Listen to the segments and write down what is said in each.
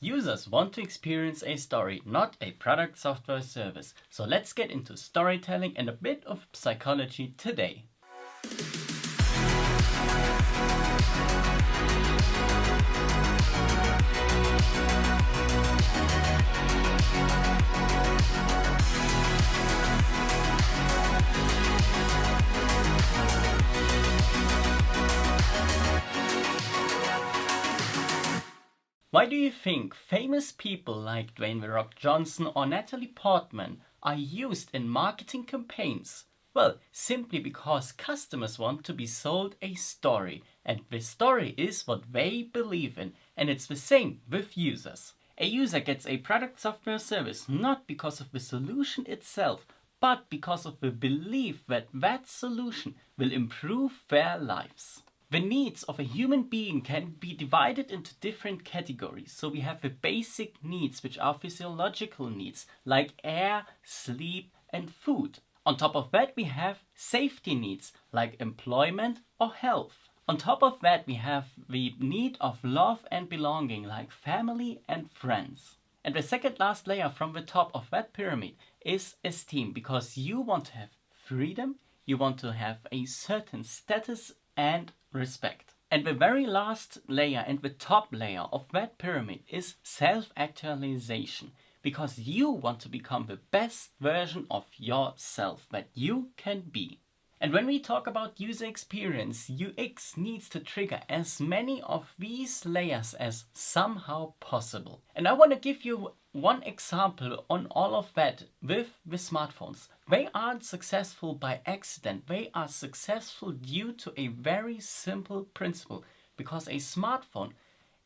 Users want to experience a story, not a product, software, service. So let's get into storytelling and a bit of psychology today. Why do you think famous people like Dwayne "The Rock" Johnson or Natalie Portman are used in marketing campaigns? Well, simply because customers want to be sold a story, and the story is what they believe in, and it's the same with users. A user gets a product, software, service not because of the solution itself, but because of the belief that that solution will improve their lives. The needs of a human being can be divided into different categories. So we have the basic needs, which are physiological needs, like air, sleep, and food. On top of that, we have safety needs, like employment or health. On top of that, we have the need of love and belonging, like family and friends. And the second last layer from the top of that pyramid is esteem, because you want to have freedom, you want to have a certain status and respect. And the very last layer and the top layer of that pyramid is self-actualization, because you want to become the best version of yourself that you can be. And when we talk about user experience, UX needs to trigger as many of these layers as somehow possible. And I want to give you one example on all of that with the smartphones. They aren't successful by accident. They are successful due to a very simple principle, because a smartphone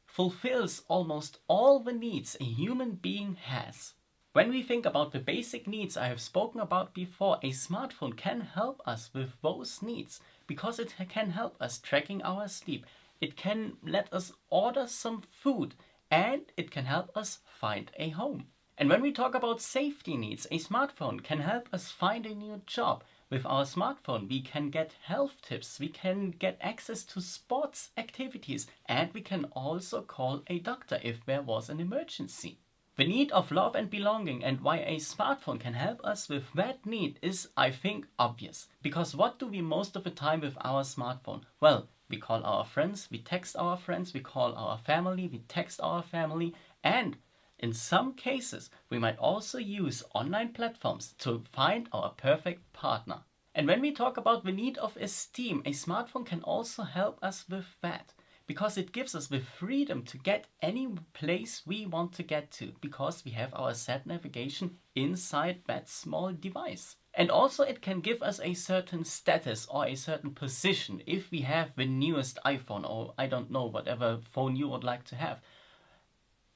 fulfills almost all the needs a human being has. When we think about the basic needs I have spoken about before, a smartphone can help us with those needs, because it can help us tracking our sleep. It can let us order some food, and it can help us find a home. And when we talk about safety needs, a smartphone can help us find a new job. With our smartphone, we can get health tips, we can get access to sports activities, and we can also call a doctor if there was an emergency. The need of love and belonging, and why a smartphone can help us with that need, is, I think, obvious. Because what do we most of the time with our smartphone? Well, we call our friends, we text our friends, we call our family, we text our family, and in some cases, we might also use online platforms to find our perfect partner. And when we talk about the need of esteem, a smartphone can also help us with that, because it gives us the freedom to get any place we want to get to, because we have our sat navigation inside that small device. And also it can give us a certain status or a certain position if we have the newest iPhone, or I don't know, whatever phone you would like to have.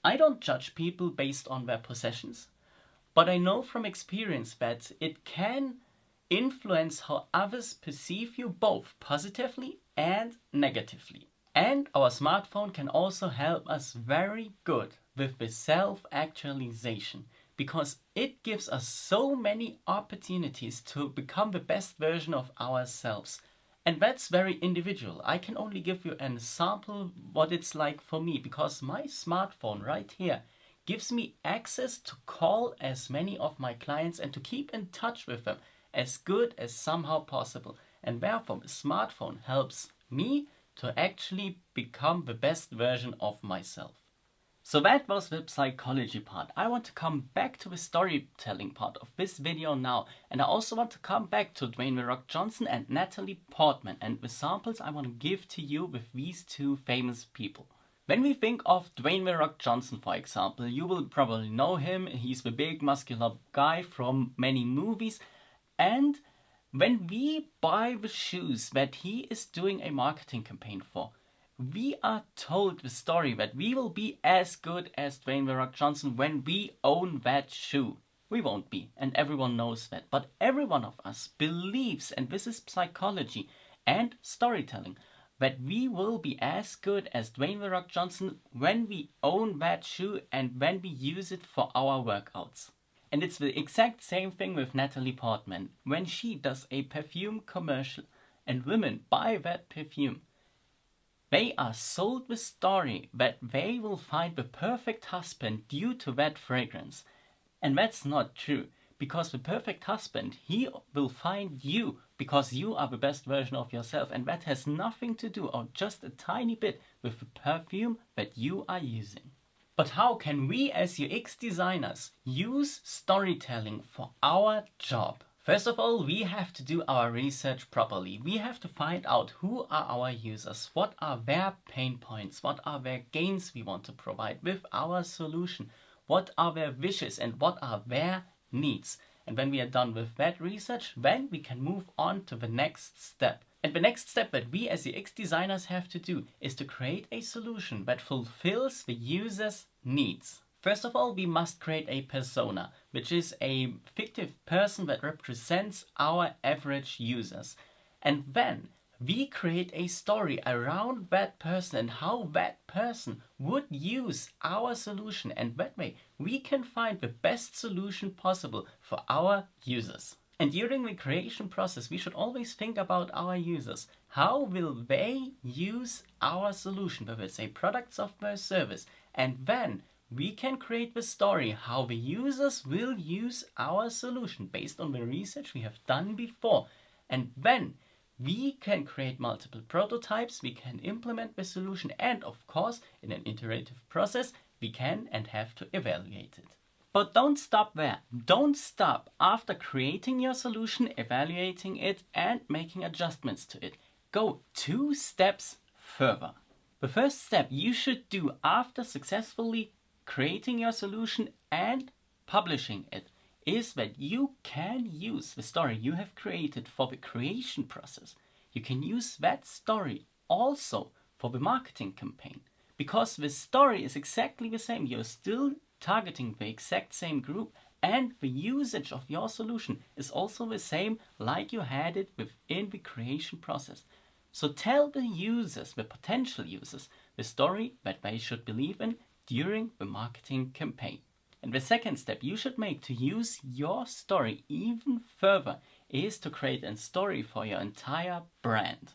I don't judge people based on their possessions, but I know from experience that it can influence how others perceive you, both positively and negatively. And our smartphone can also help us very good with the self-actualization, because it gives us so many opportunities to become the best version of ourselves. And that's very individual. I can only give you an example what it's like for me, because my smartphone right here gives me access to call as many of my clients and to keep in touch with them as good as somehow possible. And therefore, the smartphone helps me to actually become the best version of myself. So that was the psychology part. I want to come back to the storytelling part of this video now. And I also want to come back to Dwayne "The Rock" Johnson and Natalie Portman and the samples I want to give to you with these two famous people. When we think of Dwayne "The Rock" Johnson, for example, you will probably know him. He's the big muscular guy from many movies. And when we buy the shoes that he is doing a marketing campaign for, we are told the story that we will be as good as Dwayne "The Rock" Johnson when we own that shoe. We won't be, and everyone knows that. But every one of us believes, and this is psychology and storytelling, that we will be as good as Dwayne "The Rock" Johnson when we own that shoe and when we use it for our workouts. And it's the exact same thing with Natalie Portman. When she does a perfume commercial and women buy that perfume, They are sold the story that they will find the perfect husband due to that fragrance. And that's not true, because the perfect husband, he will find you because you are the best version of yourself, and that has nothing to do, or just a tiny bit, with the perfume that you are using. But how can we as UX designers use storytelling for our job? First of all, we have to do our research properly. We have to find out who are our users, what are their pain points, what are their gains we want to provide with our solution, what are their wishes and what are their needs. And when we are done with that research, then we can move on to the next step. And the next step that we as UX designers have to do is to create a solution that fulfills the user's needs. First of all, we must create a persona, which is a fictive person that represents our average users. And then we create a story around that person and how that person would use our solution. And that way we can find the best solution possible for our users. And during the creation process, we should always think about our users. How will they use our solution, whether it's a product, software, service? And then we can create the story how the users will use our solution based on the research we have done before. And then we can create multiple prototypes, we can implement the solution, and of course, in an iterative process, we can and have to evaluate it. But don't stop there. Don't stop after creating your solution, evaluating it, and making adjustments to it. Go 2 steps further. The first step you should do after successfully creating your solution and publishing it is that you can use the story you have created for the creation process. You can use that story also for the marketing campaign, because the story is exactly the same. You're still targeting the exact same group, and the usage of your solution is also the same like you had it within the creation process. So tell the users, the potential users, the story that they should believe in during the marketing campaign. And the second step you should make to use your story even further is to create a story for your entire brand.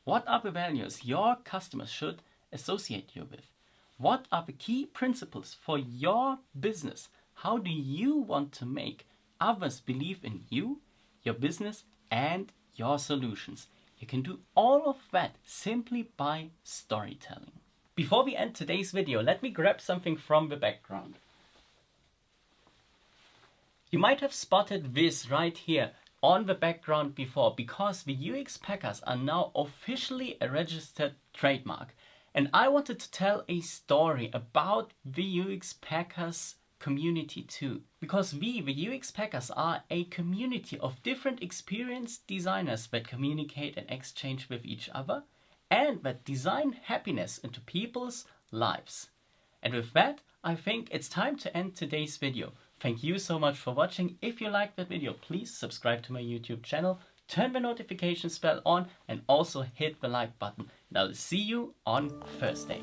What are the values your customers should associate you with? What are the key principles for your business? How do you want to make others believe in you, your business, and your solutions? You can do all of that simply by storytelling. Before we end today's video, let me grab something from the background. You might have spotted this right here on the background before, because the UX Packers are now officially a registered trademark. And I wanted to tell a story about the UX Packers community too. Because we, the UX Packers, are a community of different experienced designers that communicate and exchange with each other, and that design happiness into people's lives. And with that, I think it's time to end today's video. Thank you so much for watching. If you liked that video, please subscribe to my YouTube channel, turn the notification bell on, and also hit the like button. And I'll see you on Thursday.